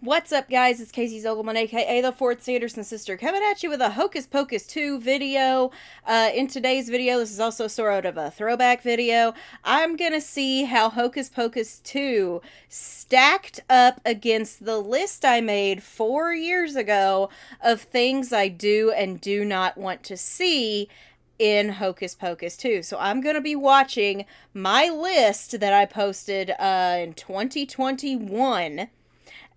What's up, guys? It's Casey Zogelman, aka the Fourth Sanderson Sister, coming at you with a Hocus Pocus 2 video. In today's video, this is also sort of a throwback video. I'm gonna see how Hocus Pocus 2 stacked up against the list I made 4 years ago of things I do and do not want to see in Hocus Pocus 2. So I'm going to be watching my list that I posted in 2021.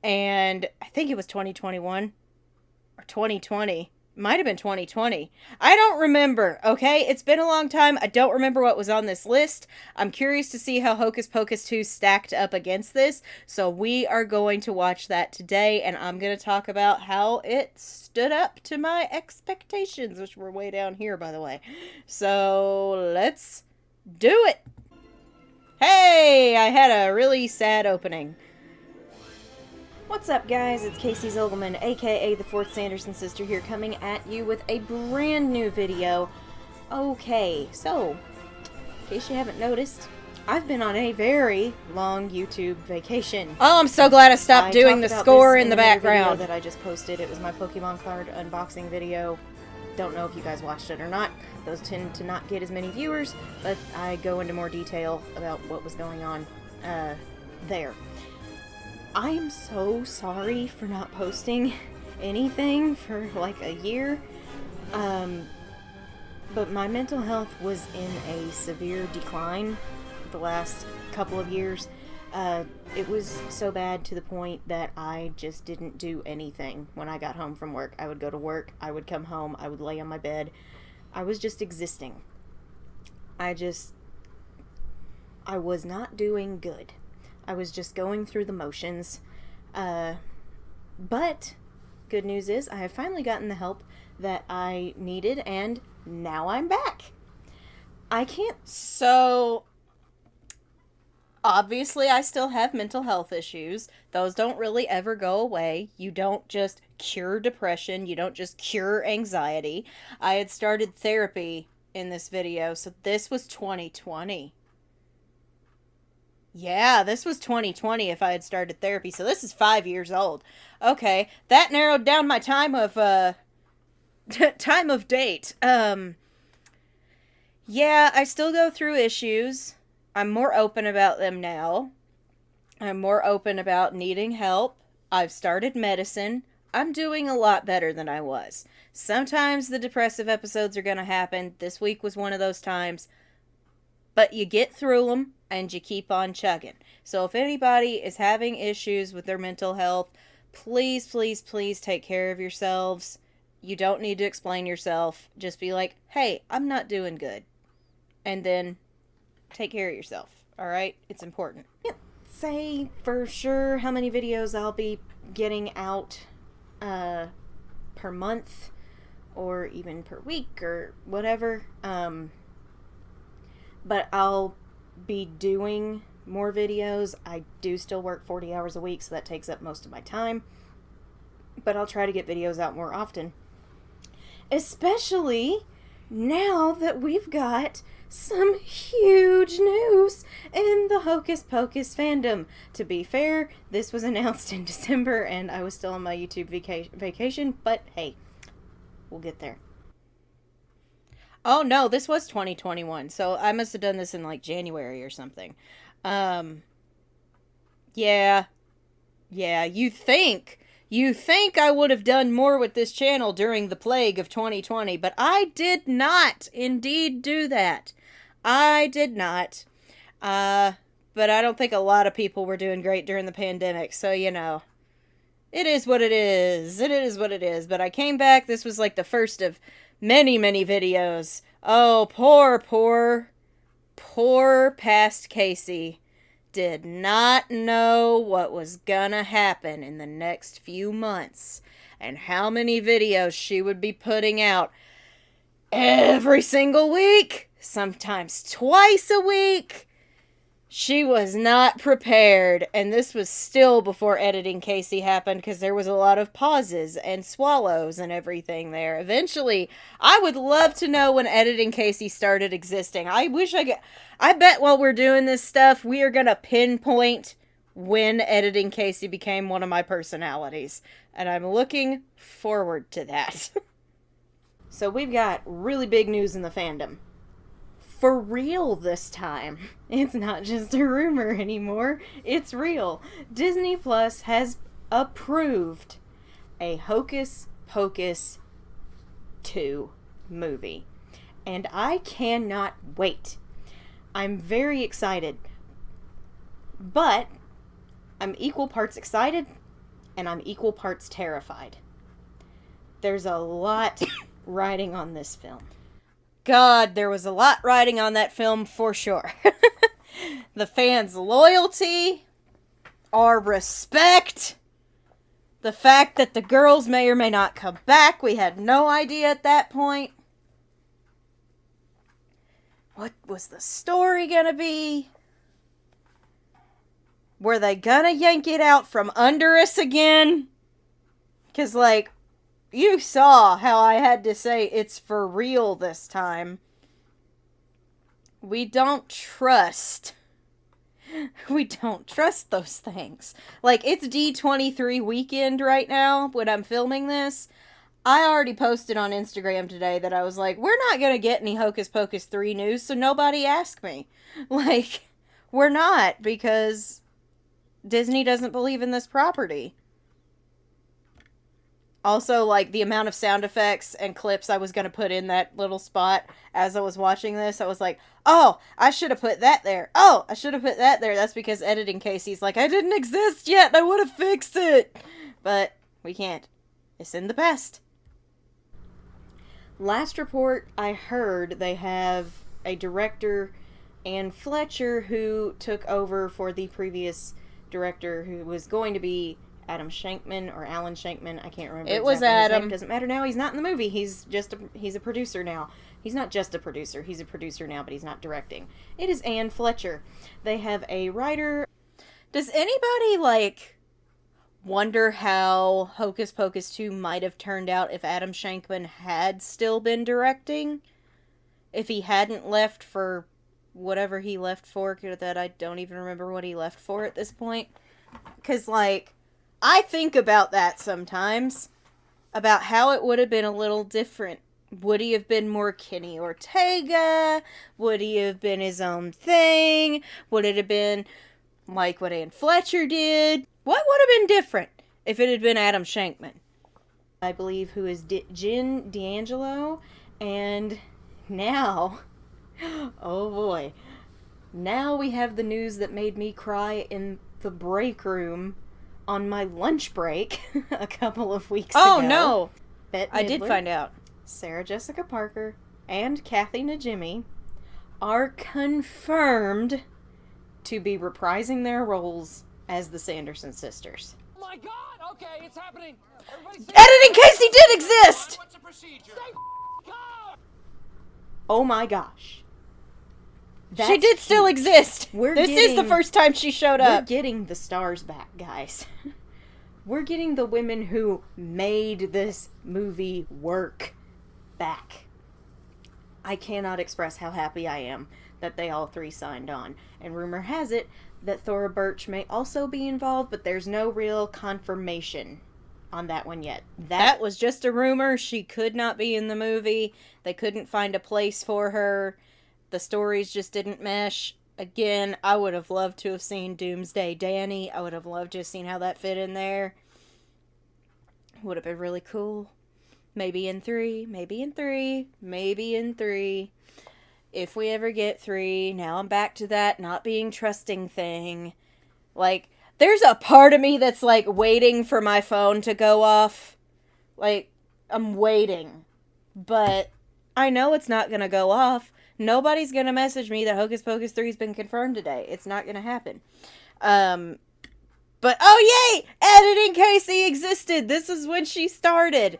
And I think it was 2021 or 2020. Might have been 2020. I don't remember, okay? It's been a long time. I don't remember what was on this list. I'm curious to see how Hocus Pocus 2 stacked up against this. So we are going to watch that today, and I'm going to talk about how it stood up to my expectations, which were way down here, by the way. So let's do it. Hey, I had a really sad opening. What's up, guys? It's Casey Zogelman, aka the Fourth Sanderson Sister, here coming at you with a brand new video. Okay, so, in case you haven't noticed, I've been on a very long YouTube vacation. Oh, I'm so glad I stopped doing the score in the background. That I just posted. It was my Pokemon card unboxing video. Don't know if you guys watched it or not. Those tend to not get as many viewers, but I go into more detail about what was going on there. I am so sorry for not posting anything for like a year, but my mental health was in a severe decline the last couple of years. It was so bad to the point that I just didn't do anything when I got home from work. I would go to work, I would come home, I would lay on my bed. I was just existing. I was not doing good. I was just going through the motions, but good news is I have finally gotten the help that I needed, and now I'm back. So, obviously I still have mental health issues. Those don't really ever go away. You don't just cure depression. You don't just cure anxiety. I had started therapy in this video, so this was 2020. Yeah, this was 2020 if I had started therapy, so this is 5 years old. Okay, that narrowed down my time of date. Yeah, I still go through issues. I'm more open about them now. I'm more open about needing help. I've started medicine. I'm doing a lot better than I was. Sometimes the depressive episodes are gonna happen. This week was one of those times. But you get through them, and you keep on chugging. So if anybody is having issues with their mental health, please, please, please take care of yourselves. You don't need to explain yourself. Just be like, hey, I'm not doing good. And then take care of yourself. Alright? It's important. Can't say for sure how many videos I'll be getting out per month or even per week or whatever. But I'll be doing more videos. I do still work 40 hours a week, so that takes up most of my time. But I'll try to get videos out more often. Especially now that we've got some huge news in the Hocus Pocus fandom. To be fair, this was announced in December, and I was still on my YouTube vacation, but hey, we'll get there. Oh, no, this was 2021, so I must have done this in, like, January or something. Yeah, you think I would have done more with this channel during the plague of 2020, but I did not indeed do that. I did not. But I don't think a lot of people were doing great during the pandemic, so, you know, it is what it is. It is what it is, but I came back. This was, like, the first of many, many videos. Oh, poor past Casey did not know what was gonna happen in the next few months and how many videos she would be putting out every single week, sometimes twice a week. She was not prepared, and this was still before editing Casey happened, because there was a lot of pauses and swallows and everything there. Eventually, I would love to know when editing Casey started existing. I bet while we're doing this stuff, we are going to pinpoint when editing Casey became one of my personalities. And I'm looking forward to that. So we've got really big news in the fandom. For real this time. It's not just a rumor anymore. It's real. Disney Plus has approved a Hocus Pocus 2 movie. And I cannot wait. I'm very excited. But I'm equal parts excited and I'm equal parts terrified. There's a lot riding on this film. God, there was a lot riding on that film for sure. The fans' loyalty, our respect, the fact that the girls may or may not come back. We had no idea at that point. What was the story gonna be? Were they gonna yank it out from under us again? Because, like, you saw how I had to say it's for real this time. We don't trust. We don't trust those things. Like, it's D23 weekend right now when I'm filming this. I already posted on Instagram today that I was like, we're not going to get any Hocus Pocus 3 news, so nobody ask me. Like, we're not, because Disney doesn't believe in this property. Also, like, the amount of sound effects and clips I was going to put in that little spot as I was watching this, I was like, oh, I should have put that there. Oh, I should have put that there. That's because editing Casey's like, I didn't exist yet. I would have fixed it. But we can't. It's in the past. Last report I heard, they have a director, Ann Fletcher, who took over for the previous director, who was going to be Adam Shankman or Alan Shankman. I can't remember. It was Adam. Doesn't matter now. He's not in the movie. He's a producer now. He's not just a producer. He's a producer now, but he's not directing. It is Ann Fletcher. They have a writer. Does anybody, like, wonder how Hocus Pocus 2 might have turned out if Adam Shankman had still been directing? If he hadn't left for whatever he left for, that I don't even remember what he left for at this point. Because, like, I think about that sometimes, about how it would have been a little different. Would he have been more Kenny Ortega? Would he have been his own thing? Would it have been like what Ann Fletcher did? What would have been different if it had been Adam Shankman? I believe, who is Jen D'Angelo, and now, oh boy, now we have the news that made me cry in the break room on my lunch break a couple of weeks ago. Oh, no. Bette I did Midler, find out. Sarah Jessica Parker, and Kathy Najimy are confirmed to be reprising their roles as the Sanderson sisters. Oh my God! Okay, it's happening. Editing Casey did exist! What's the procedure? Oh my gosh. She did still exist. This is the first time she showed We're up. getting the stars back, guys. We're getting the women who made this movie work back. I cannot express how happy I am that they all three signed on. And rumor has it that Thora Birch may also be involved, but there's no real confirmation on that one yet. That was just a rumor. She could not be in the movie. They couldn't find a place for her. The stories just didn't mesh. Again, I would have loved to have seen Doomsday Danny. I would have loved to have seen how that fit in there. Would have been really cool. Maybe in 3. Maybe in 3. Maybe in 3. If we ever get 3. Now I'm back to that not being trusting thing. Like, there's a part of me that's, like, waiting for my phone to go off. Like, I'm waiting. But I know it's not going to go off. Nobody's going to message me that Hocus Pocus 3 has been confirmed today. It's not going to happen. But, oh yay! Editing Casey existed! This is when she started.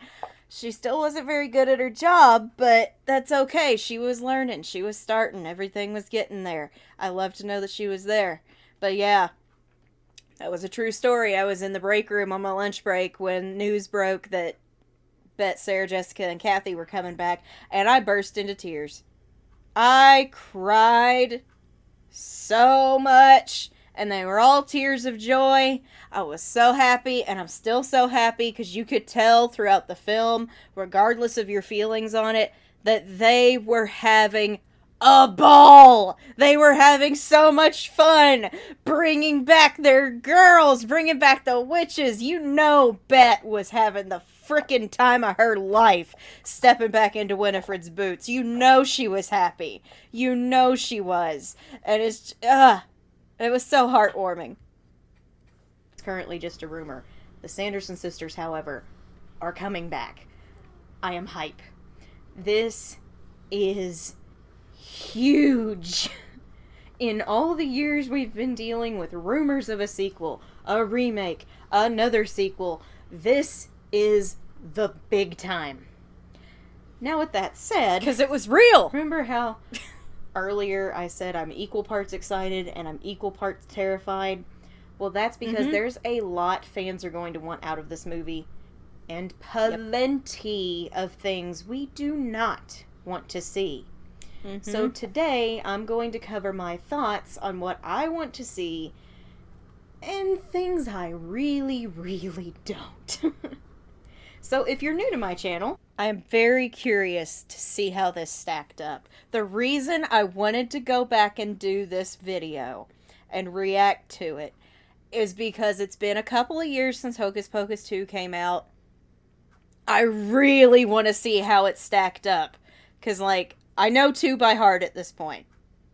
She still wasn't very good at her job, but that's okay. She was learning. She was starting. Everything was getting there. I love to know that she was there. But yeah, that was a true story. I was in the break room on my lunch break when news broke that Bette, Sarah, Jessica, and Kathy were coming back, and I burst into tears. I cried so much, and they were all tears of joy. I was so happy, and I'm still so happy because you could tell throughout the film, regardless of your feelings on it, that they were having a ball. They were having so much fun bringing back their girls, bringing back the witches. You know, Bet was having the frickin' time of her life stepping back into Winifred's boots. You know she was happy. You know she was. And it was so heartwarming. It's currently just a rumor. The Sanderson sisters, however, are coming back. I am hype. This is huge. In all the years we've been dealing with rumors of a sequel, a remake, another sequel, this is the big time. Now with that said, Because it was real. remember how earlier I said I'm equal parts excited and I'm equal parts terrified? Well, that's because there's a lot fans are going to want out of this movie, and plenty of things we do not want to see. So today, I'm going to cover my thoughts on what I want to see and things I really, really don't. So if you're new to my channel, I am very curious to see how this stacked up. The reason I wanted to go back and do this video and react to it is because it's been a couple of years since Hocus Pocus 2 came out. I really want to see how it stacked up. Because, like, I know 2 by heart at this point.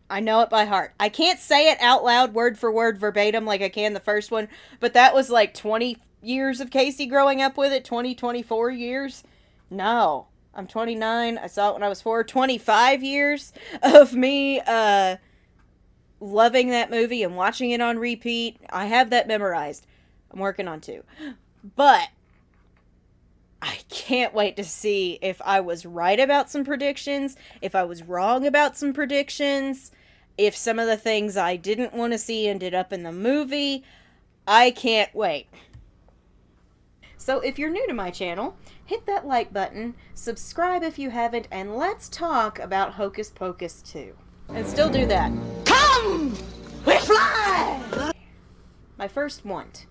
I know it by heart. I can't say it out loud, word for word, verbatim, like I can the first one. But that was like 20 years of Casey growing up with it. 24 years. No. I'm 29. I saw it when I was 4. 25 years of me loving that movie and watching it on repeat. I have that memorized. I'm working on 2. But I can't wait to see if I was right about some predictions, if I was wrong about some predictions, if some of the things I didn't want to see ended up in the movie. I can't wait. So if you're new to my channel, hit that like button, subscribe if you haven't, and let's talk about Hocus Pocus 2. And still do that. Come! We fly! My first want.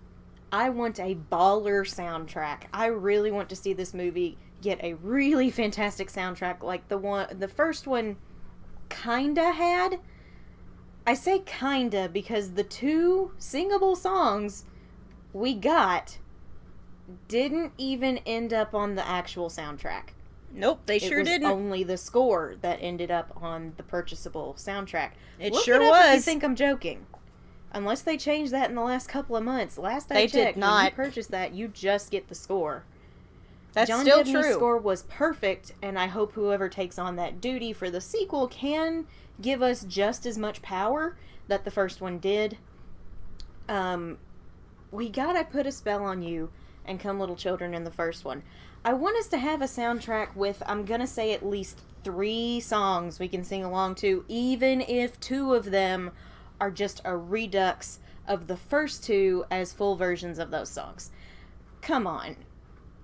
I want a baller soundtrack. I really want to see this movie get a really fantastic soundtrack like the first one kinda had. I say kinda because the 2 singable songs we got didn't even end up on the actual soundtrack. Nope, they sure It was didn't. only the score that ended up on the purchasable soundtrack. It Look sure it up if you was. think I'm joking. Unless they changed that in the last couple of months. Last I They did checked, when not. you purchase that, you just get the score. That's John still Debney's true. score was perfect, and I hope whoever takes on that duty for the sequel can give us just as much power that the first one did. We gotta put a spell on you and Come Little Children in the first one. I want us to have a soundtrack with, I'm gonna say, at least 3 songs we can sing along to, even if 2 of them are just a redux of the first 2 as full versions of those songs. Come on.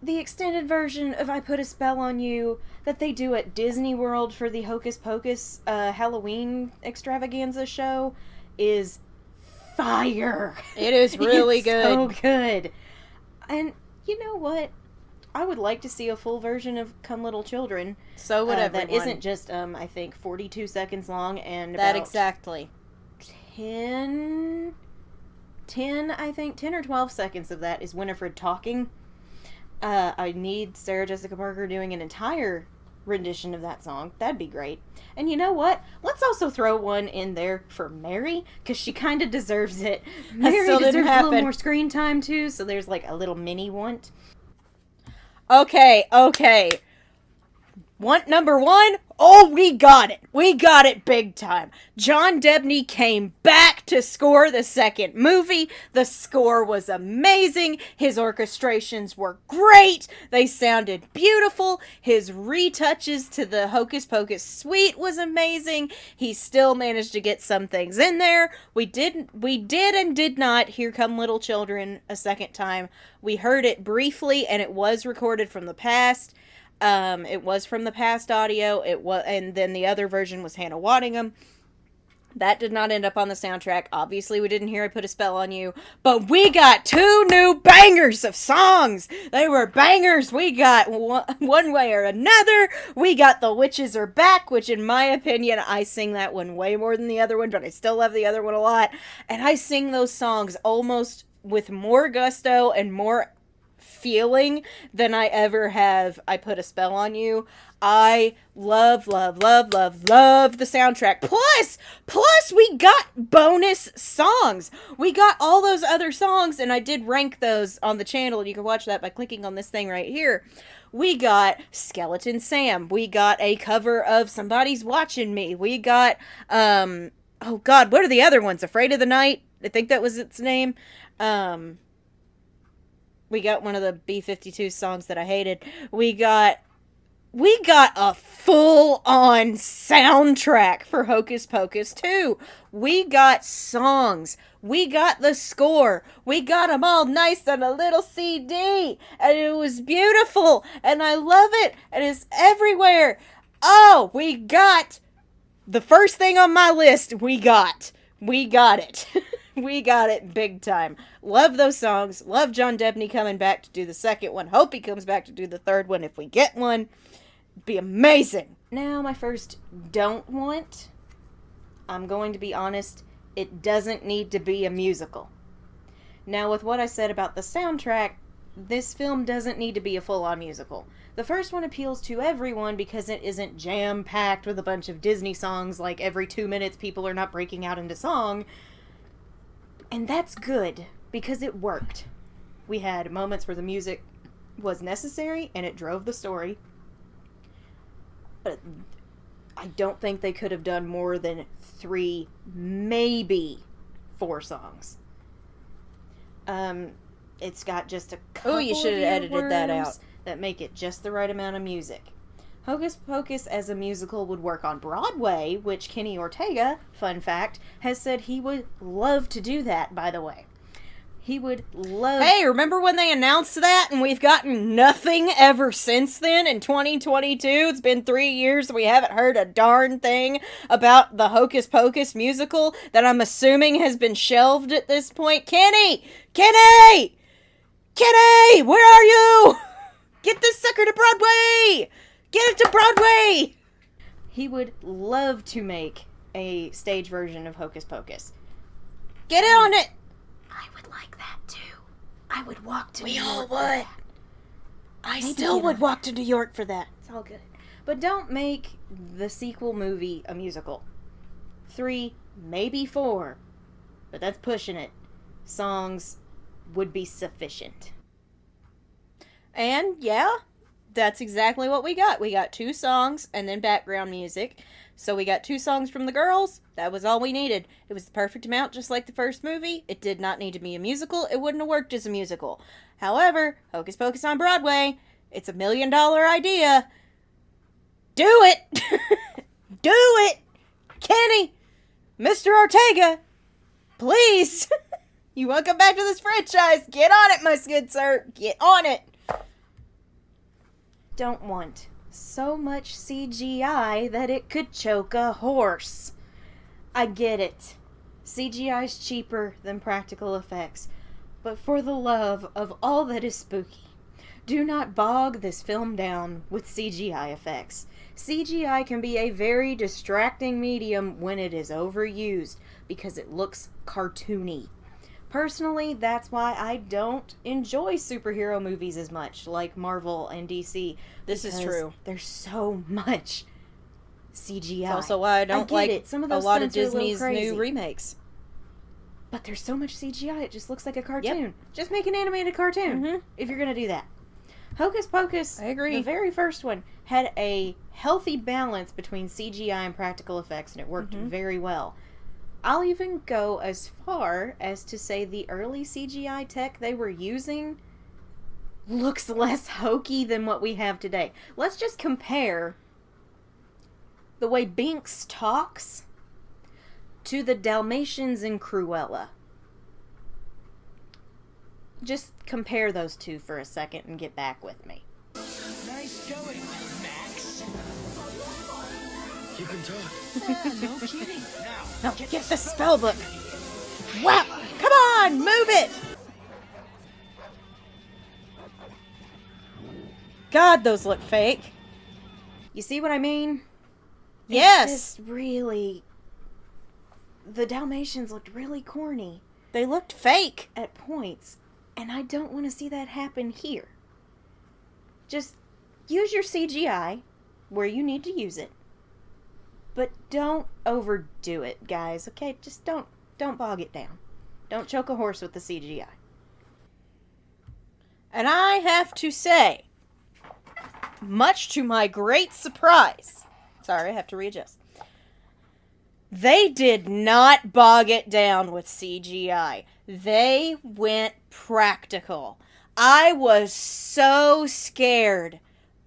The extended version of I Put a Spell on You that they do at Disney World for the Hocus Pocus Halloween extravaganza show is fire. It is really It's good. so good. And you know what? I would like to see a full version of Come Little Children. So would everyone. That isn't just, I think, 42 seconds long and that about exactly. 10, I think, 10 or 12 seconds of that is Winifred talking. I need Sarah Jessica Parker doing an entire rendition of that song. That'd be great. And you know what? Let's also throw one in there for Mary, because she kind of deserves it. Mary still didn't deserves a little happen. more screen time, too, so there's like a little mini want. Okay. Want number 1? Oh, we got it. We got it big time. John Debney came back to score the second movie. The score was amazing. His orchestrations were great. They sounded beautiful. His retouches to the Hocus Pocus suite was amazing. He still managed to get some things in there. We did and did not hear Come Little Children a second time. We heard it briefly, and it was recorded from the past. It was from the past audio. And then the other version was Hannah Waddingham. That did not end up on the soundtrack. Obviously, we didn't hear I Put a Spell on You. But we got 2 new bangers of songs. They were bangers. We got One Way or Another. We got The Witches Are Back, which in my opinion, I sing that one way more than the other one, but I still love the other one a lot. And I sing those songs almost with more gusto and more feeling than I ever have I Put a Spell on You. I love the soundtrack. Plus we got bonus songs. We got all those other songs, and I did rank those on the channel, and you can watch that by clicking on this thing right here. We got Skeleton Sam. We got a cover of Somebody's Watching Me. We got, oh God, what are the other ones? Afraid of the Night? I think that was its name. We got one of the B-52 songs that I hated. We got a full-on soundtrack for Hocus Pocus 2. We got songs. We got the score. We got them all nice on a little CD. And it was beautiful. And I love it. And it's everywhere. Oh, we got the first thing on my list. We got it. We got it big time. Love those songs. Love John Debney coming back to do the second one. Hope he comes back to do the third one if we get one. Be amazing. Now, my first don't want, I'm going to be honest, it doesn't need to be a musical. Now, with what I said about the soundtrack, this film doesn't need to be a full-on musical. The first one appeals to everyone because it isn't jam-packed with a bunch of Disney songs like every 2 minutes people are not breaking out into song. And that's good, because it worked. We had moments where the music was necessary, and it drove the story. But I don't think they could have done more than 3, maybe 4 songs. It's got just a couple you should have edited that out. that make it just the right amount of music. Hocus Pocus as a musical would work on Broadway, which Kenny Ortega, fun fact, has said he would love to do that, by the way. He would love... Hey, remember when they announced that and we've gotten nothing ever since then in 2022? It's been 3 years and we haven't heard a darn thing about the Hocus Pocus musical that I'm assuming has been shelved at this point. Kenny! Kenny! Kenny! Where are you? Get this sucker to Broadway! Get it to Broadway! He would love to make a stage version of Hocus Pocus. Get on it! I would like that too. I would walk to New York. We all for would. that. I Maybe still get would on walk to New York for that. It's all good. But don't make the sequel movie a musical. 3, maybe 4, but that's pushing it. Songs would be sufficient. And yeah, that's exactly what we got. We got 2 songs and then background music. So we got 2 songs from the girls. That was all we needed. It was the perfect amount, just like the first movie. It did not need to be a musical. It wouldn't have worked as a musical. However, Hocus Pocus on Broadway, it's $1 million idea. Do it! Do it! Kenny! Mr. Ortega! Please! You want to come back to this franchise? Get on it, my good sir. Get on it. Don't want so much CGI that it could choke a horse. I get it. CGI's cheaper than practical effects. But for the love of all that is spooky, do not bog this film down with CGI effects. CGI can be a very distracting medium when it is overused because it looks cartoony. Personally, that's why I don't enjoy superhero movies as much, like Marvel and DC. This is true. There's so much CGI. It's also why I don't like it. Some of those a lot of stunts are a little Disney's crazy. new remakes. But there's so much CGI, it just looks like a cartoon. Yep. Just make an animated cartoon if you're going to do that. Hocus Pocus, I agree. the very first one, had a healthy balance between CGI and practical effects, and it worked very well. I'll even go as far as to say the early CGI tech they were using looks less hokey than what we have today. Let's just compare the way Binks talks to the Dalmatians in Cruella. Just compare those two for a second and get back with me. Nice going, Max. You can talk. No kidding. No, get the spell book. Wow! Come on, move it! God, those look fake. You see what I mean? Yes! It's just really... The Dalmatians looked really corny They looked fake. at points, and I don't want to see that happen here. Just use your CGI where you need to use it. But don't overdo it, guys, okay? Just don't bog it down. Don't choke a horse with the CGI. And I have to say, much to my great surprise, sorry, I have to readjust. They did not bog it down with CGI. They went practical. I was so scared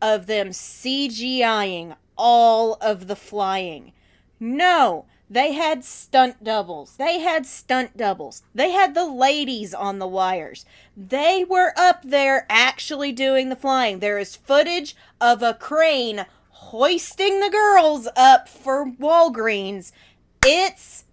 of them CGIing all of the flying. No, they had stunt doubles. They had the ladies on the wires. They were up there actually doing the flying. There is footage of a crane hoisting the girls up for Walgreens. It's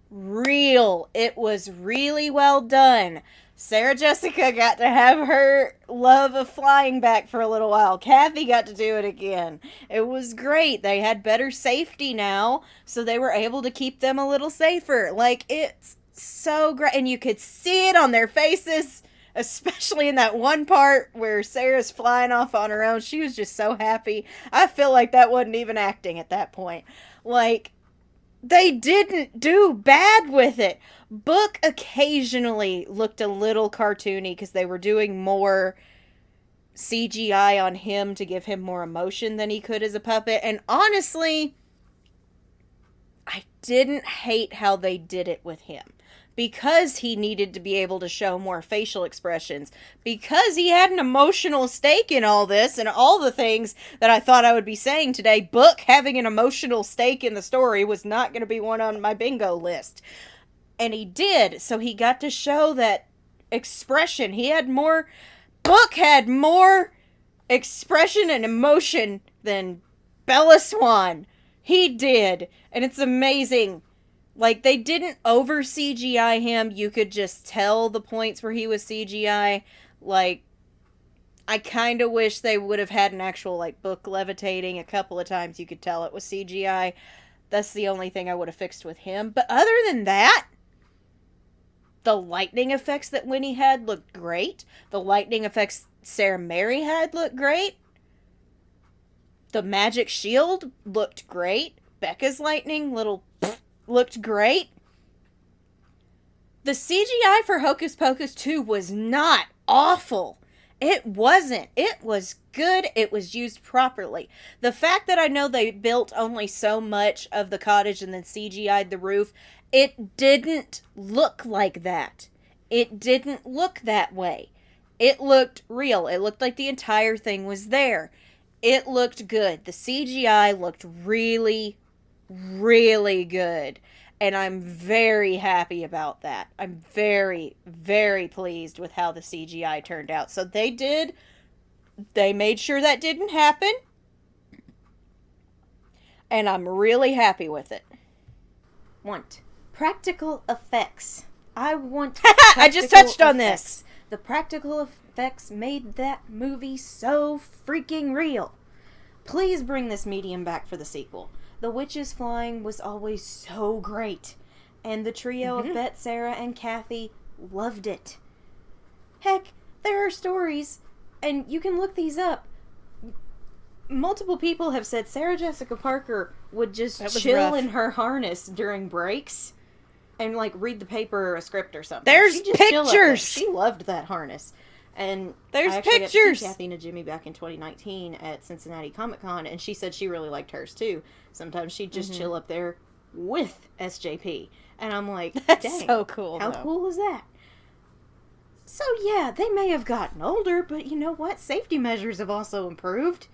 real. It was really well done. Sarah Jessica got to have her love of flying back for a little while. Kathy got to do it again. It was great. They had better safety now, so they were able to keep them a little safer. Like, it's so great. And you could see it on their faces, especially in that one part where Sarah's flying off on her own. She was just so happy. I feel like that wasn't even acting at that point. Like, they didn't do bad with it. Book occasionally looked a little cartoony because they were doing more CGI on him to give him more emotion than he could as a puppet. And honestly, I didn't hate how they did it with him. Because he needed to be able to show more facial expressions. Because he had an emotional stake in all this and all the things that I thought I would be saying today. Book having an emotional stake in the story was not going to be one on my bingo list. And he did, so he got to show that expression. Book had more expression and emotion than Bella Swan. He did, and it's amazing. Like, they didn't over CGI him. You could just tell the points where he was CGI. Like, I kind of wish they would have had an actual, like, Book levitating a couple of times. You could tell it was CGI. That's the only thing I would have fixed with him. But other than that, the lightning effects that Winnie had looked great. The lightning effects Sarah Mary had looked great. The magic shield looked great. Becca's lightning looked great. The CGI for Hocus Pocus 2 was not awful. It wasn't. It was good. It was used properly. The fact that I know they built only so much of the cottage and then CGI'd the roof, it didn't look like that. It didn't look that way. It looked real. It looked like the entire thing was there. It looked good. The CGI looked really, really good. And I'm very happy about that. I'm very, very pleased with how the CGI turned out. So they made sure that didn't happen. And I'm really happy with it. Want practical effects. I want I just touched on this. The practical effects made that movie so freaking real. Please bring this medium back for the sequel. The witches flying was always so great. And the trio of Bet, Sarah, and Kathy loved it. Heck, there are stories, and you can look these up. Multiple people have said Sarah Jessica Parker would just chill rough. in her harness during breaks and, like, read the paper or a script or something. There's She'd just chill up there. pictures! She loved that harness. And There's I actually pictures! got to see Kathy and Jimmy back in 2019 at Cincinnati Comic Con, and she said she really liked hers too. Sometimes she'd just chill up there with SJP. And I'm like, That's dang, so cool, how though. cool is that? So yeah, they may have gotten older, but you know what? Safety measures have also improved.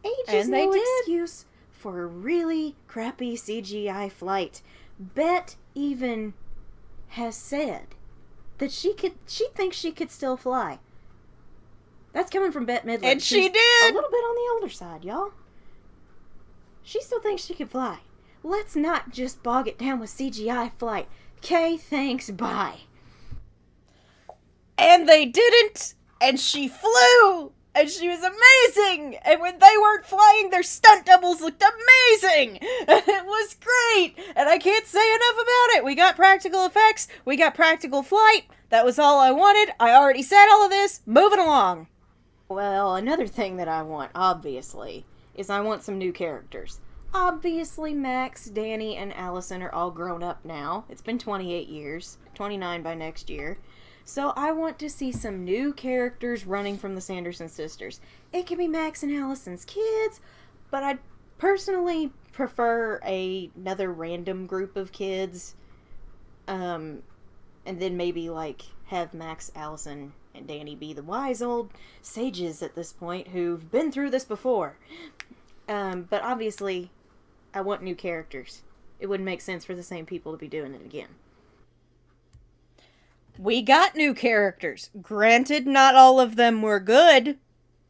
Age is And they no did. excuse for a really crappy CGI flight. Bet even has said that she thinks she could still fly. That's coming from Bette Midler. And she She's did! a little bit on the older side, y'all. She still thinks she could fly. let's not just bog it down with CGI flight. Okay, thanks, bye. And they didn't, and she flew, and she was amazing, and when they weren't flying, their stunt doubles looked amazing, and it was great, and I can't say enough about it. We got practical effects, we got practical flight, that was all I wanted. I already said all of this, moving along. Well, another thing that I want, obviously, is I want some new characters. Obviously, Max, Danny, and Allison are all grown up now. It's been 28 years, 29 by next year. So I want to see some new characters running from the Sanderson sisters. It can be Max and Allison's kids, but I'd personally prefer another random group of kids. And then maybe, like, have Max, Allison, and Danny be the wise old sages at this point who've been through this before. But obviously, I want new characters. It wouldn't make sense for the same people to be doing it again. We got new characters. Granted, not all of them were good.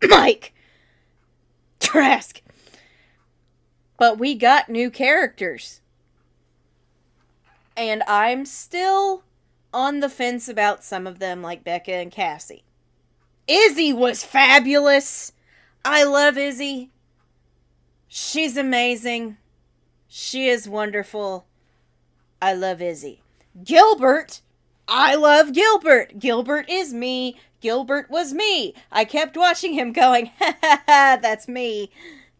Mike! Trask! But we got new characters. And I'm still on the fence about some of them, like Becca and Cassie. Izzy was fabulous. I love Izzy. She's amazing. She is wonderful. I love Izzy. Gilbert! I love Gilbert. Gilbert is me. Gilbert was me. I kept watching him going, ha ha ha, that's me.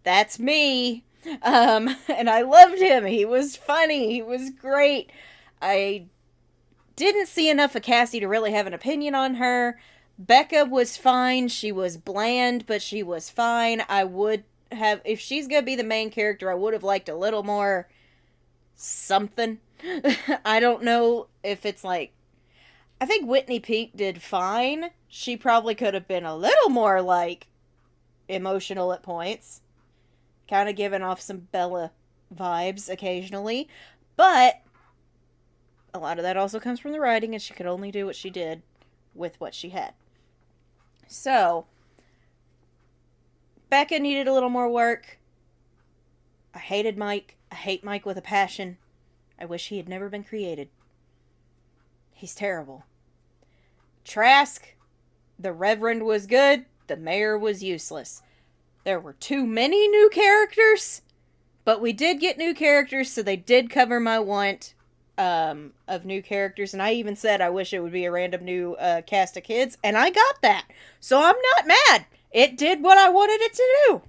That's me. And I loved him. He was funny. He was great. I didn't see enough of Cassie to really have an opinion on her. Becca was fine. She was bland, but she was fine. I would have, if she's going to be the main character, I would have liked a little more something. I don't know if it's like, I think Whitney Peak did fine. She probably could have been a little more, like, emotional at points. Kind of giving off some Bella vibes occasionally. But a lot of that also comes from the writing, and she could only do what she did with what she had. So, Becca needed a little more work. I hated Mike. I hate Mike with a passion. I wish he had never been created. He's terrible. Trask, the Reverend was good, the Mayor was useless. There were too many new characters, but we did get new characters, so they did cover my want of new characters, and I even said I wish it would be a random new cast of kids, and I got that. So I'm not mad. It did what I wanted it to do.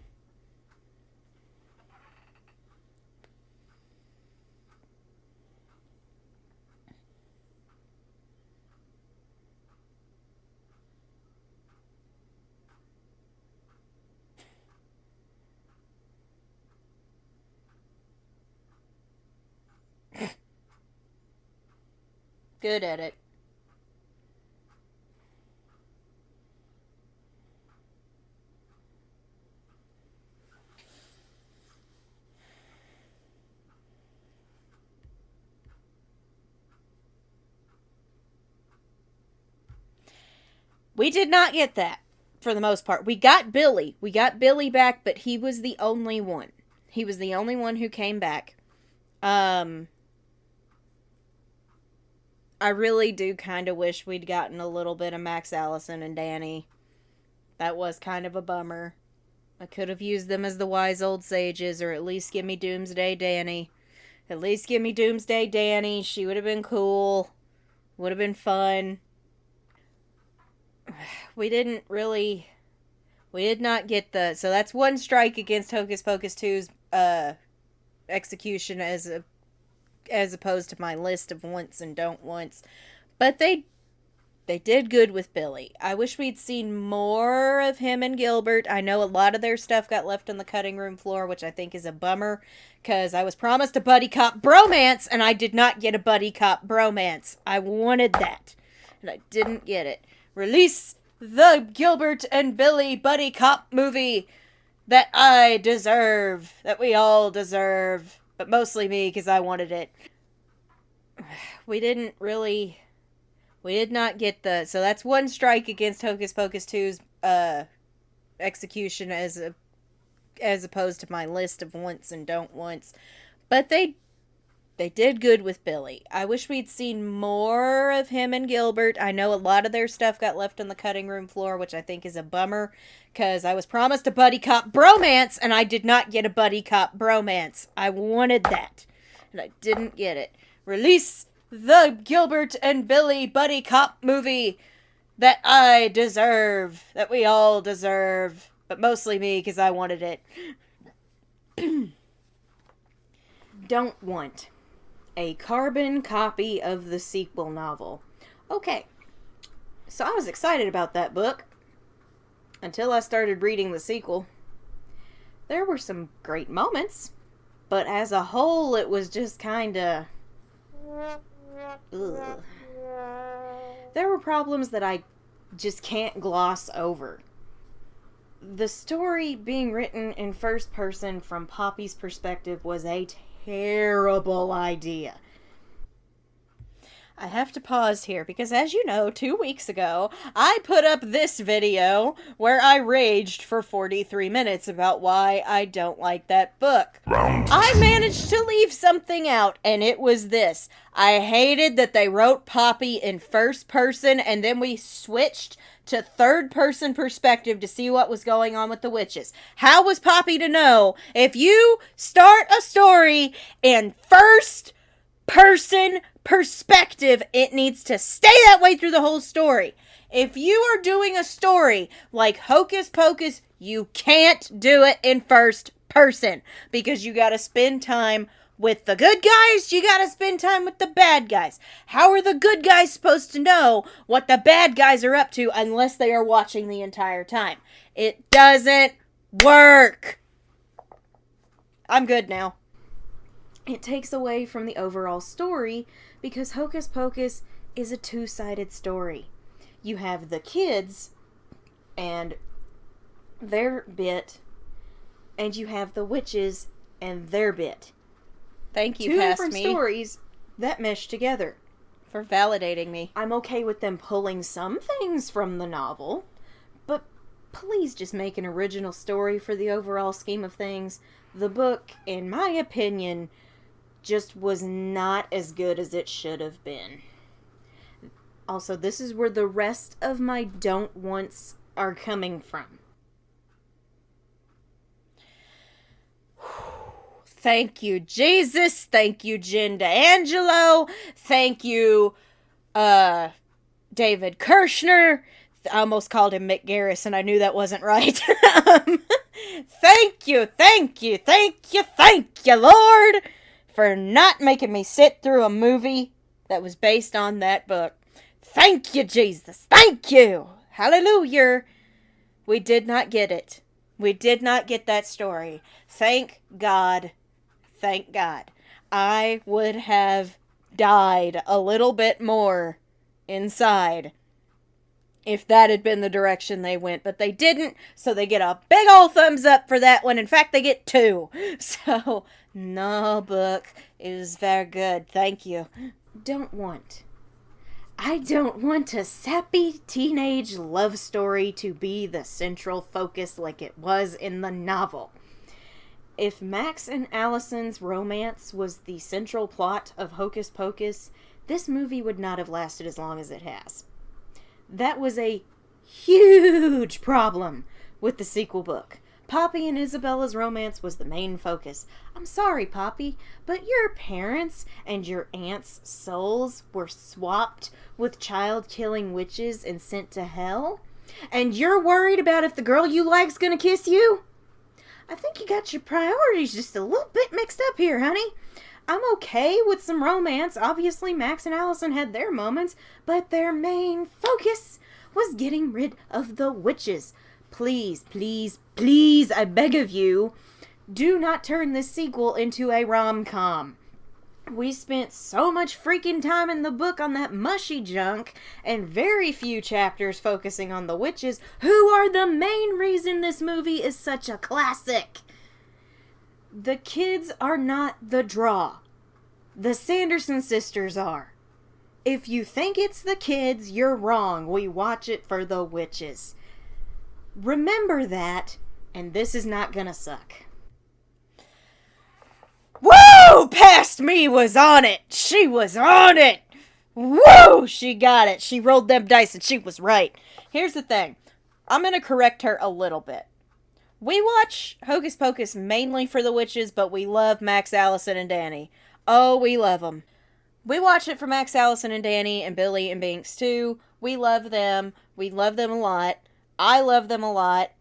Good edit. We did not get that, for the most part. We got Billy. We got Billy back, but he was the only one. He was the only one who came back. I really do kind of wish we'd gotten a little bit of Max, Allison, and Danny. That was kind of a bummer. I could have used them as the wise old sages, or at least give me Doomsday Danny. At least give me Doomsday Danny. She would have been cool. Would have been fun. We did not get the, so that's one strike against Hocus Pocus 2's execution as opposed to my list of wants and don't wants. But they did good with Billy. I wish we'd seen more of him and Gilbert. I know a lot of their stuff got left on the cutting room floor, which I think is a bummer, because I was promised a buddy cop bromance, and I did not get a buddy cop bromance. I wanted that, and I didn't get it. Release the Gilbert and Billy buddy cop movie that I deserve, that we all deserve, but mostly me, because I wanted it. We did not get the, so that's one strike against Hocus Pocus 2's execution as opposed to my list of wants and don't wants. But they did good with Billy. I wish we'd seen more of him and Gilbert. I know a lot of their stuff got left on the cutting room floor, which I think is a bummer, because I was promised a buddy cop bromance, and I did not get a buddy cop bromance. I wanted that, and I didn't get it. Release the Gilbert and Billy buddy cop movie that I deserve, that we all deserve, but mostly me, because I wanted it. Don't want a carbon copy of the sequel novel. Okay, so I was excited about that book until I started reading the sequel. There were some great moments, but as a whole, it was just kinda... ugh. There were problems that I just can't gloss over. The story being written in first person from Poppy's perspective was a terrible idea. I have to pause here because, as you know, 2 weeks ago, I put up this video where I raged for 43 minutes about why I don't like that book. I managed to leave something out, and it was this. I hated that they wrote Poppy in first person, and then we switched to third person perspective to see what was going on with the witches. How was Poppy to know if you start a story in first person perspective, it needs to stay that way through the whole story? If you are doing a story like Hocus Pocus, you can't do it in first person, because you gotta spend time with the good guys, you gotta spend time with the bad guys. How are the good guys supposed to know what the bad guys are up to unless they are watching the entire time? It doesn't work. I'm good now. It takes away from the overall story because Hocus Pocus is a two-sided story. You have the kids and their bit, and you have the witches and their bit. Thank you, Two past different me, stories that mesh together. for validating me. I'm okay with them pulling some things from the novel, but please just make an original story for the overall scheme of things. The book, in my opinion, just was not as good as it should have been. Also, this is where the rest of my don't wants are coming from. Thank you, Jesus. Thank you, Jen D'Angelo. Thank you, David Kirshner. I almost called him Mick Garrison. I knew that wasn't right. Thank you, Lord, for not making me sit through a movie that was based on that book. Thank you, Jesus. Thank you. Hallelujah. We did not get it. We did not get that story. Thank God. Thank God. I would have died a little bit more inside if that had been the direction they went, but they didn't, so they get a big old thumbs up for that one. In fact, they get 2. So, no book is very good. Thank you. I don't want a sappy teenage love story to be the central focus like it was in the novel. If Max and Allison's romance was the central plot of Hocus Pocus, this movie would not have lasted as long as it has. That was a huge problem with the sequel book. Poppy and Isabella's romance was the main focus. I'm sorry, Poppy, but your parents and your aunt's souls were swapped with child-killing witches and sent to hell? And you're worried about if the girl you like's gonna kiss you? I think you got your priorities just a little bit mixed up here, honey. I'm okay with some romance. Obviously, Max and Allison had their moments, but their main focus was getting rid of the witches. Please, please, please, I beg of you, do not turn this sequel into a rom-com. We spent so much freaking time in the book on that mushy junk, and very few chapters focusing on the witches, who are the main reason this movie is such a classic. The kids are not the draw. The Sanderson sisters are. If you think it's the kids, you're wrong. We watch it for the witches. Remember that, and this is not gonna suck. Woo! Woo! Past me was on it. She was on it. Woo! She got it. She rolled them dice and she was right. Here's the thing. I'm going to correct her a little bit. We watch Hocus Pocus mainly for the witches, but we love Max, Allison, and Danny. Oh, we love them. We watch it for Max, Allison, and Danny, and Billy and Binks, too. We love them. We love them a lot. I love them a lot.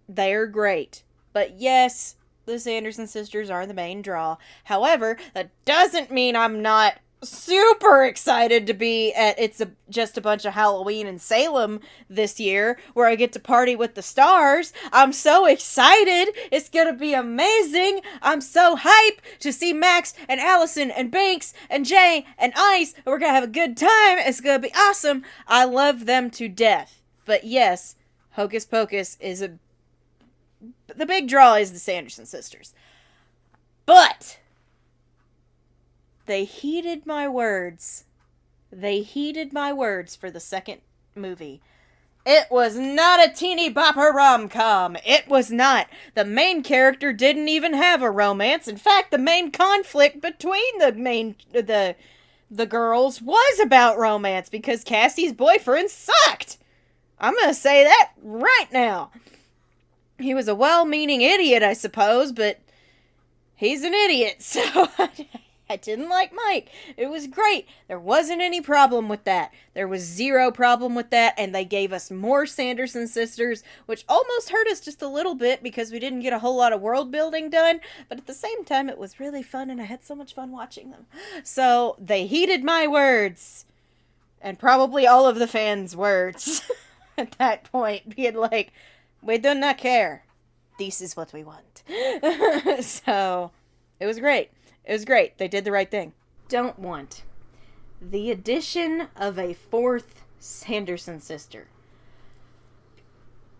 They're great. But yes, the Sanderson sisters are the main draw. However, that doesn't mean I'm not super excited to be at Just a Bunch of Halloween in Salem this year, where I get to party with the stars. I'm so excited. It's gonna be amazing. I'm so hyped to see Max and Allison and Banks and Jay and Ice. We're gonna have a good time. It's gonna be awesome. I love them to death. But yes, Hocus Pocus is the big draw is the Sanderson sisters. But they heeded my words. They heeded my words for the second movie. It was not a teeny bopper rom-com. It was not. The main character didn't even have a romance. In fact, the main conflict between the girls was about romance because Cassie's boyfriend sucked. I'm gonna say that right now. He was a well-meaning idiot, I suppose, but he's an idiot, so I didn't like Mike. It was great. There wasn't any problem with that. There was zero problem with that, and they gave us more Sanderson sisters, which almost hurt us just a little bit because we didn't get a whole lot of world building done, but at the same time, it was really fun, and I had so much fun watching them. So, they heeded my words, and probably all of the fans' words at that point, being like, we do not care. This is what we want. So, it was great. It was great. They did the right thing. Don't want the addition of a fourth Sanderson sister.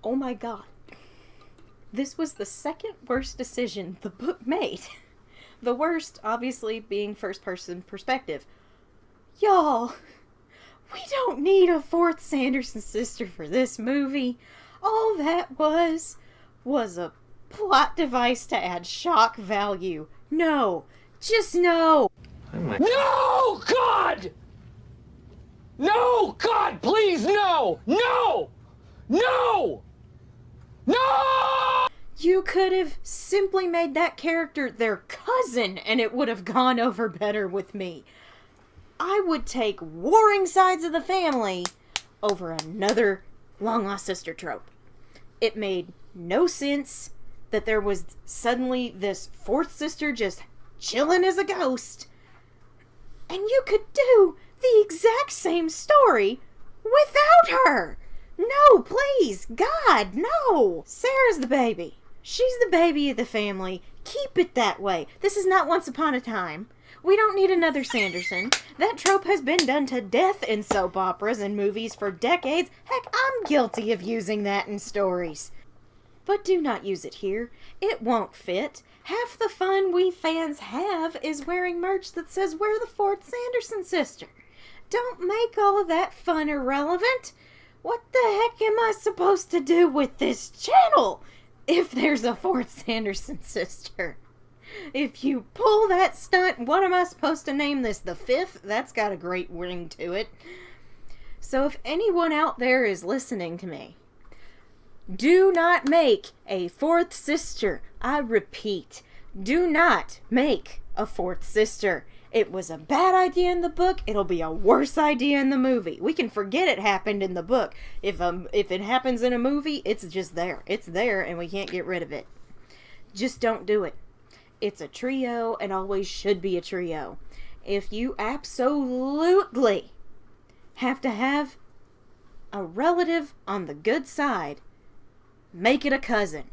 Oh my god. This was the second worst decision the book made. The worst, obviously, being first-person perspective. Y'all, we don't need a fourth Sanderson sister for this movie. All that was a plot device to add shock value. No. Just no! No, God! No, God, please, no! No! No! No! You could have simply made that character their cousin and it would have gone over better with me. I would take warring sides of the family over another long-lost sister trope. It made no sense that there was suddenly this fourth sister just chilling as a ghost. And you could do the exact same story without her. No, please, God, no. Sarah's the baby. She's the baby of the family. Keep it that way. This is not Once Upon a Time. We don't need another Sanderson. That trope has been done to death in soap operas and movies for decades. Heck, I'm guilty of using that in stories. But do not use it here. It won't fit. Half the fun we fans have is wearing merch that says we're the fourth Sanderson sister. Don't make all of that fun irrelevant. What the heck am I supposed to do with this channel if there's a fourth Sanderson sister? If you pull that stunt, what am I supposed to name this? The fifth? That's got a great ring to it. So if anyone out there is listening to me, do not make a fourth sister. I repeat, do not make a fourth sister. It was a bad idea in the book. It'll be a worse idea in the movie. We can forget it happened in the book. If it happens in a movie, it's just there. It's there and we can't get rid of it. Just don't do it. It's a trio and always should be a trio. If you absolutely have to have a relative on the good side, make it a cousin.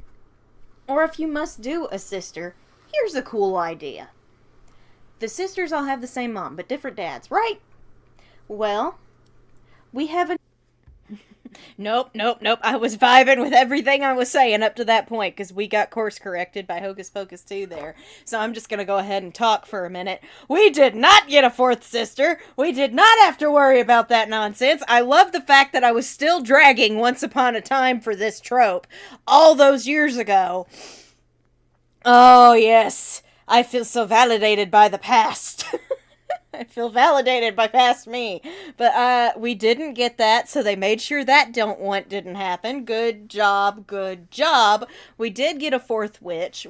Or if you must do a sister, here's a cool idea. The sisters all have the same mom, but different dads, right? Well, we have a... Nope. I was vibing with everything I was saying up to that point, because we got course corrected by Hocus Pocus 2 there. So I'm just going to go ahead and talk for a minute. We did not get a fourth sister. We did not have to worry about that nonsense. I love the fact that I was still dragging Once Upon a Time for this trope all those years ago. Oh, yes. I feel so validated by the past. I feel validated by past me. But we didn't get that, so they made sure that didn't happen. Good job, good job. We did get a fourth witch.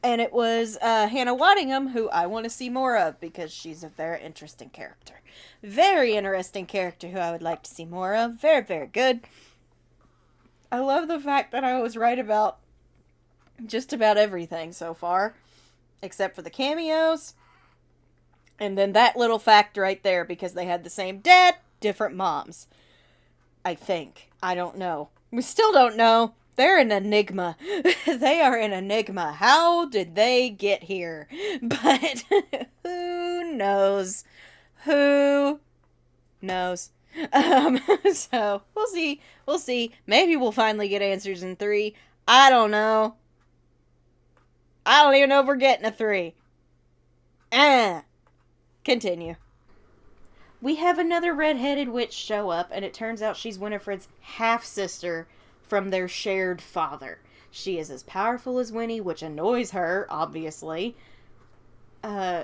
And it was Hannah Waddingham, who I want to see more of because she's a very interesting character. Very interesting character who I would like to see more of. Very, very good. I love the fact that I was right about just about everything so far, except for the cameos. And then that little fact right there, because they had the same dad, different moms. I think. I don't know. We still don't know. They're an enigma. They are an enigma. How did they get here? But who knows? Who knows? So we'll see. We'll see. Maybe we'll finally get answers in 3. I don't know. I don't even know if we're getting a 3. Continue. We have another red-headed witch show up, and it turns out she's Winifred's half-sister from their shared father. She is as powerful as Winnie, which annoys her, obviously.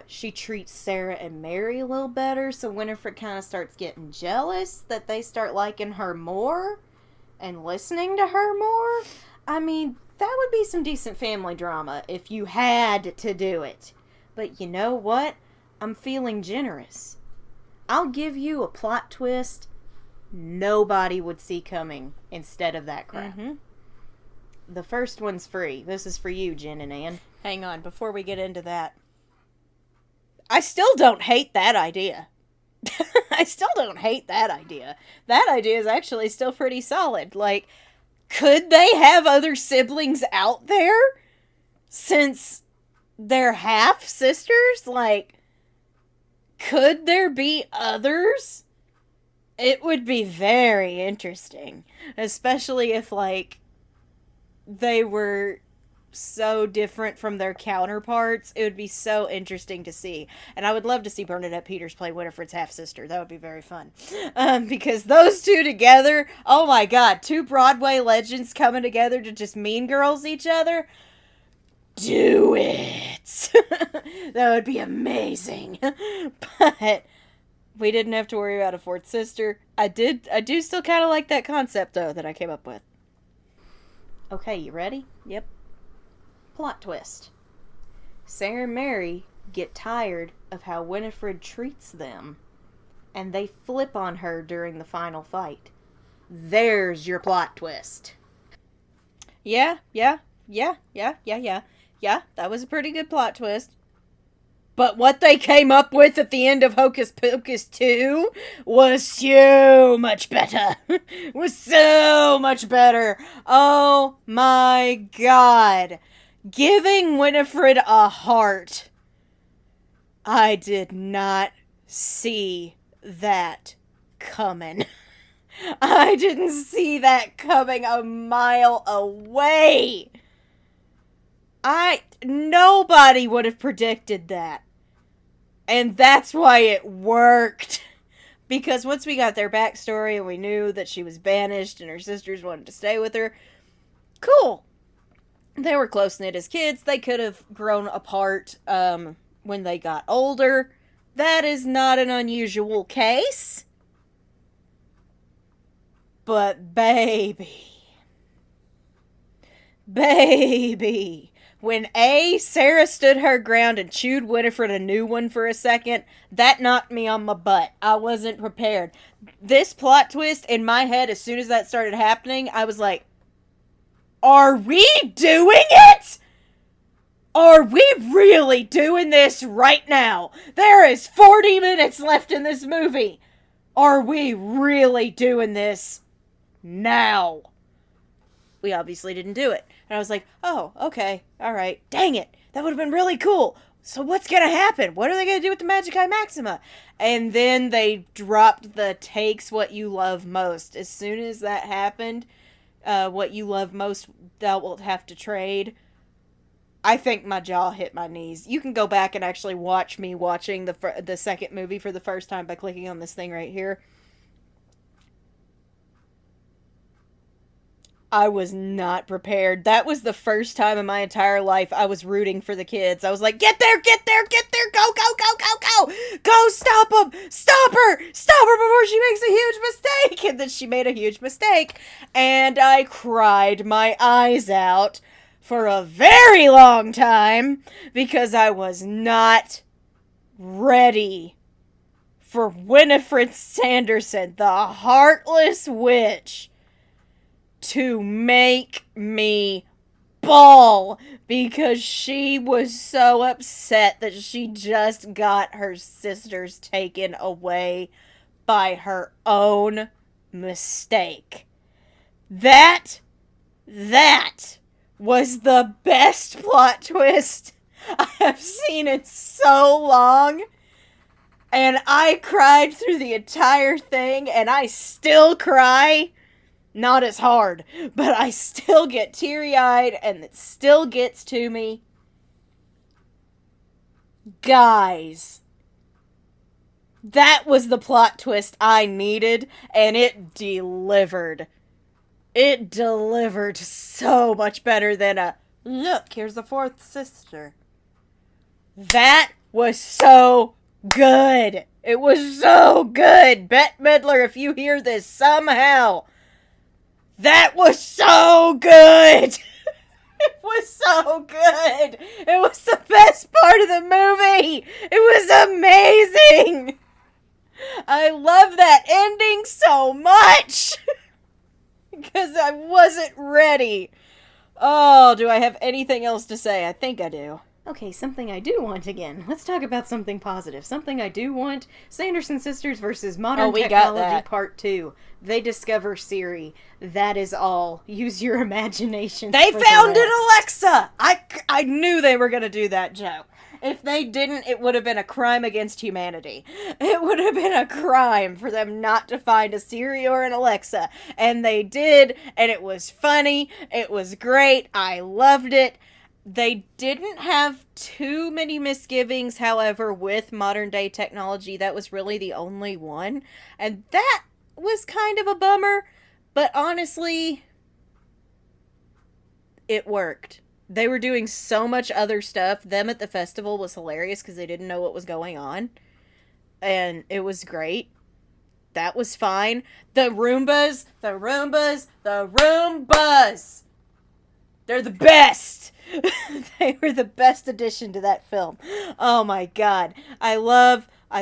She treats Sarah and Mary a little better, so Winifred kind of starts getting jealous that they start liking her more and listening to her more. I mean, that would be some decent family drama if you had to do it. But you know what? I'm feeling generous. I'll give you a plot twist nobody would see coming instead of that crap. Mm-hmm. The first one's free. This is for you, Jen and Ann. Hang on, before we get into that. I still don't hate that idea. I still don't hate that idea. That idea is actually still pretty solid. Like, could they have other siblings out there? Since they're half-sisters? Like, could there be others? It would be very interesting. Especially if, like, they were so different from their counterparts. It would be so interesting to see. And I would love to see Bernadette Peters play Winifred's half-sister. That would be very fun. Because those two together, oh my god, 2 Broadway legends coming together to just mean girls each other. Do it! That would be amazing. But we didn't have to worry about a 4th sister. I do still kind of like that concept, though, that I came up with. Okay, you ready? Yep. Plot twist. Sarah and Mary get tired of how Winifred treats them, and they flip on her during the final fight. There's your plot twist. Yeah, that was a pretty good plot twist. But what they came up with at the end of Hocus Pocus 2 was so much better. Was so much better. Oh my god. Giving Winifred a heart. I did not see that coming. I didn't see that coming a mile away. Nobody would have predicted that. And that's why it worked. Because once we got their backstory and we knew that she was banished and her sisters wanted to stay with her, cool. They were close-knit as kids. They could have grown apart when they got older. That is not an unusual case. But baby, when Sarah stood her ground and chewed Winifred a new one for a second, that knocked me on my butt. I wasn't prepared. This plot twist in my head, as soon as that started happening, I was like, are we doing it? Are we really doing this right now? There is 40 minutes left in this movie. Are we really doing this now? We obviously didn't do it. And I was like, oh, okay, alright. Dang it, that would have been really cool. So what's gonna happen? What are they gonna do with the Magicae Maxima? And then they dropped the takes what you love most. As soon as that happened, what you love most, thou wilt have to trade. I think my jaw hit my knees. You can go back and actually watch me watching the second movie for the first time by clicking on this thing right here. I was not prepared. That was the first time in my entire life I was rooting for the kids. I was like, get there, get there, get there, go, go, go, go, go, go, stop them, stop her before she makes a huge mistake. And then she made a huge mistake, and I cried my eyes out for a very long time because I was not ready for Winifred Sanderson, the heartless witch, to make me bawl because she was so upset that she just got her sisters taken away by her own mistake. That was the best plot twist I have seen in so long. And I cried through the entire thing, and I still cry. Not as hard, but I still get teary-eyed, and it still gets to me. Guys, that was the plot twist I needed, and it delivered. It delivered so much better than a, look, here's the fourth sister. That was so good. It was so good. Bette Midler, if you hear this somehow, that was so good. It was so good. It was the best part of the movie. It was amazing. I love that ending so much. Because I wasn't ready. Oh, do I have anything else to say? I think I do. Okay, something I do want again. Let's talk about something positive. Something I do want. Sanderson Sisters versus Modern Technology Part 2. They discover Siri. That is all. Use your imagination. They found an Alexa! I knew they were going to do that joke. If they didn't, it would have been a crime against humanity. It would have been a crime for them not to find a Siri or an Alexa. And they did, and it was funny. It was great. I loved it. They didn't have too many misgivings, however, with modern day technology. That was really the only one. And that was kind of a bummer. But honestly, it worked. They were doing so much other stuff. Them at the festival was hilarious because they didn't know what was going on. And it was great. That was fine. The Roombas. They're the best. They were the best addition to that film. Oh my god. I love the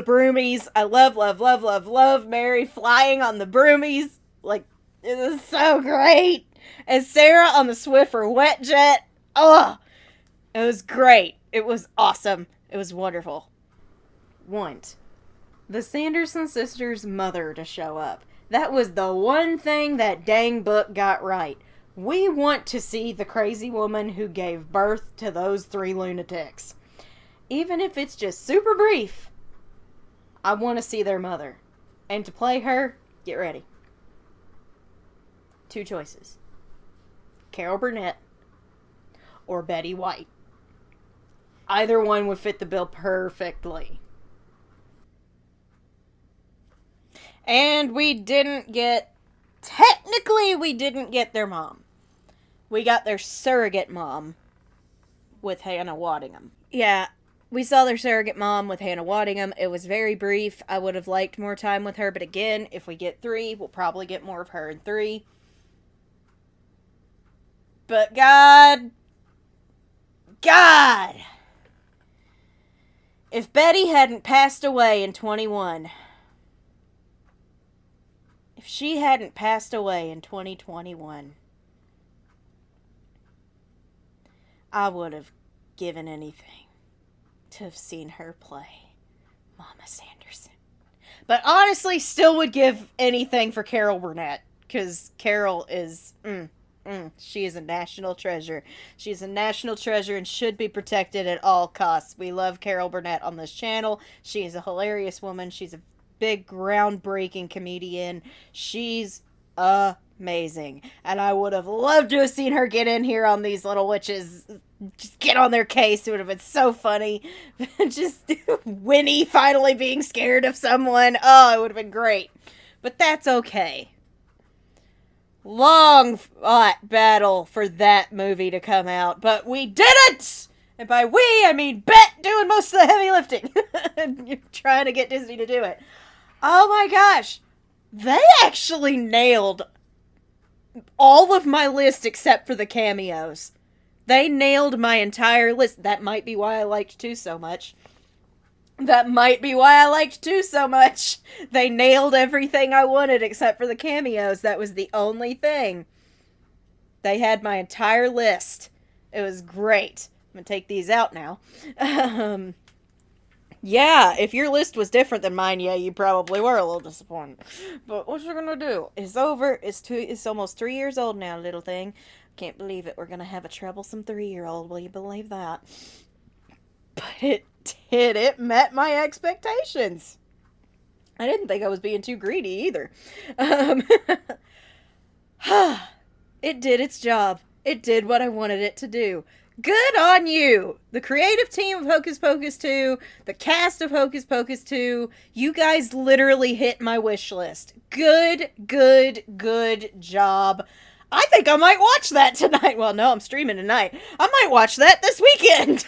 broomies. I love Mary flying on the broomies. Like, it was so great. And Sarah on the Swiffer wet jet. Oh, it was great. It was awesome. It was wonderful. Want the Sanderson sisters' mother to show up. That was the one thing that dang book got right. We want to see the crazy woman who gave birth to those 3 lunatics. Even if it's just super brief, I want to see their mother. And to play her, get ready. 2 choices. Carol Burnett or Betty White. Either one would fit the bill perfectly. And we didn't get their mom. We got their surrogate mom with Hannah Waddingham. Yeah, we saw their surrogate mom with Hannah Waddingham. It was very brief. I would have liked more time with her, but again, if we get 3, we'll probably get more of her in 3. But God, if Betty hadn't passed away in 21, if she hadn't passed away in 2021, I would have given anything to have seen her play Mama Sanderson. But honestly, still would give anything for Carol Burnett, because Carol is, she is a national treasure. She's a national treasure and should be protected at all costs. We love Carol Burnett on this channel. She is a hilarious woman. She's a big, groundbreaking comedian. She's amazing. And I would have loved to have seen her get in here on these little witches. Just get on their case. It would have been so funny. Just Winnie finally being scared of someone. Oh, it would have been great. But that's okay. long fought battle for that movie to come out, but we did it! And by we, I mean Bet doing most of the heavy lifting. You're trying to get Disney to do it. Oh my gosh. They actually nailed all of my list except for the cameos. They nailed my entire list. That might be why I liked 2 so much. They nailed everything I wanted except for the cameos. That was the only thing. They had my entire list. It was great. I'm going to take these out now. Yeah, if your list was different than mine, yeah, you probably were a little disappointed. But what you're gonna do? It's over. It's almost 3 years old now, little thing. Can't believe it. We're gonna have a troublesome 3-year-old. Will you believe that? But it did. It met my expectations. I didn't think I was being too greedy either. It did its job. It did what I wanted it to do. Good on you! The creative team of Hocus Pocus 2, the cast of Hocus Pocus 2, you guys literally hit my wish list. Good job. I think I might watch that tonight. Well, no, I'm streaming tonight. I might watch that this weekend.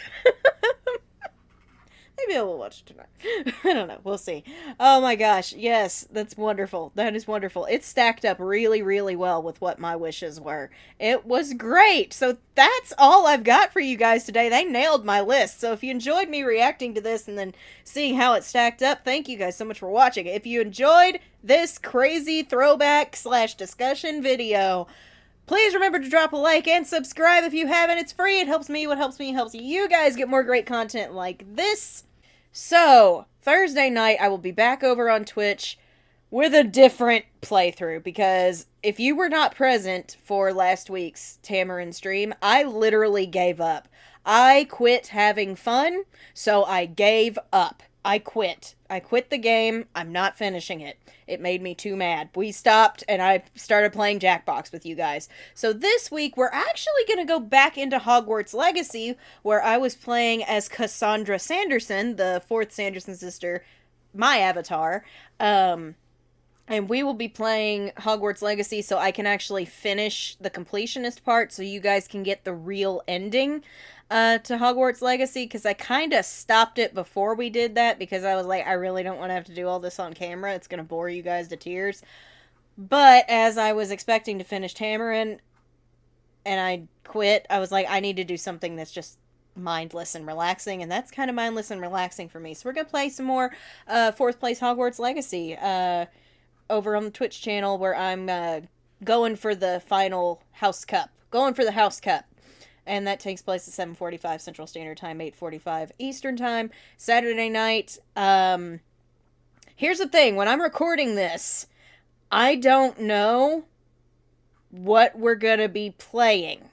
Maybe I will watch it tonight. I don't know. We'll see. Oh my gosh. Yes, that's wonderful. That is wonderful. It stacked up really well with what my wishes were. It was great. So that's all I've got for you guys today. They nailed my list. So if you enjoyed me reacting to this and then seeing how it stacked up, thank you guys so much for watching. If you enjoyed this crazy throwback / discussion video, please remember to drop a like and subscribe if you haven't. It's free. It helps me. What helps me helps you guys get more great content like this. So, Thursday night, I will be back over on Twitch with a different playthrough, because if you were not present for last week's Tamarin stream, I literally gave up. I quit having fun, so I gave up. I quit. I quit the game. I'm not finishing it. It made me too mad. We stopped, and I started playing Jackbox with you guys. So this week, we're actually going to go back into Hogwarts Legacy, where I was playing as Cassandra Sanderson, the 4th Sanderson sister, my avatar. And we will be playing Hogwarts Legacy so I can actually finish the completionist part so you guys can get the real ending to Hogwarts Legacy, because I kind of stopped it before we did that because I was like, I really don't want to have to do all this on camera. It's going to bore you guys to tears. But as I was expecting to finish Tamarin and I quit, I was like, I need to do something that's just mindless and relaxing, and that's kind of mindless and relaxing for me. So we're going to play some more 4th place Hogwarts Legacy over on the Twitch channel, where I'm going for the final House Cup. Going for the House Cup. And that takes place at 7:45 Central Standard Time, 8:45 Eastern Time, Saturday night. Here's the thing. When I'm recording this, I don't know what we're going to be playing.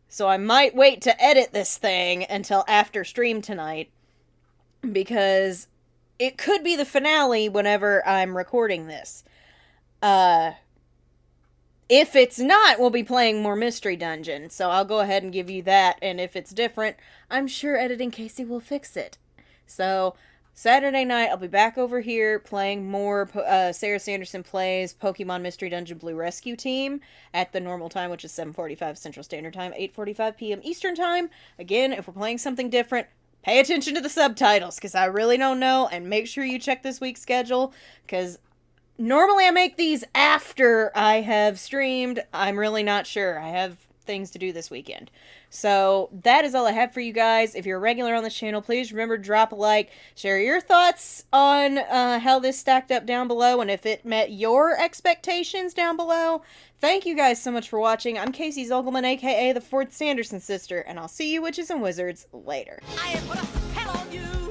So I might wait to edit this thing until after stream tonight, because it could be the finale whenever I'm recording this. If it's not, we'll be playing more Mystery Dungeon, so I'll go ahead and give you that, and if it's different, I'm sure Editing Casey will fix it. So, Saturday night, I'll be back over here playing more Sarah Sanderson Plays Pokemon Mystery Dungeon Blue Rescue Team at the normal time, which is 7:45 Central Standard Time, 8:45 p.m. Eastern Time. Again, if we're playing something different, pay attention to the subtitles, because I really don't know, and make sure you check this week's schedule, because normally I make these after I have streamed. I'm really not sure. I have things to do this weekend. So that is all I have for you guys. If you're a regular on this channel, please remember to drop a like. Share your thoughts on how this stacked up down below, and if it met your expectations down below. Thank you guys so much for watching. I'm Casey Zogelman, aka the 4th Sanderson sister, and I'll see you witches and wizards later. I put a spell on you.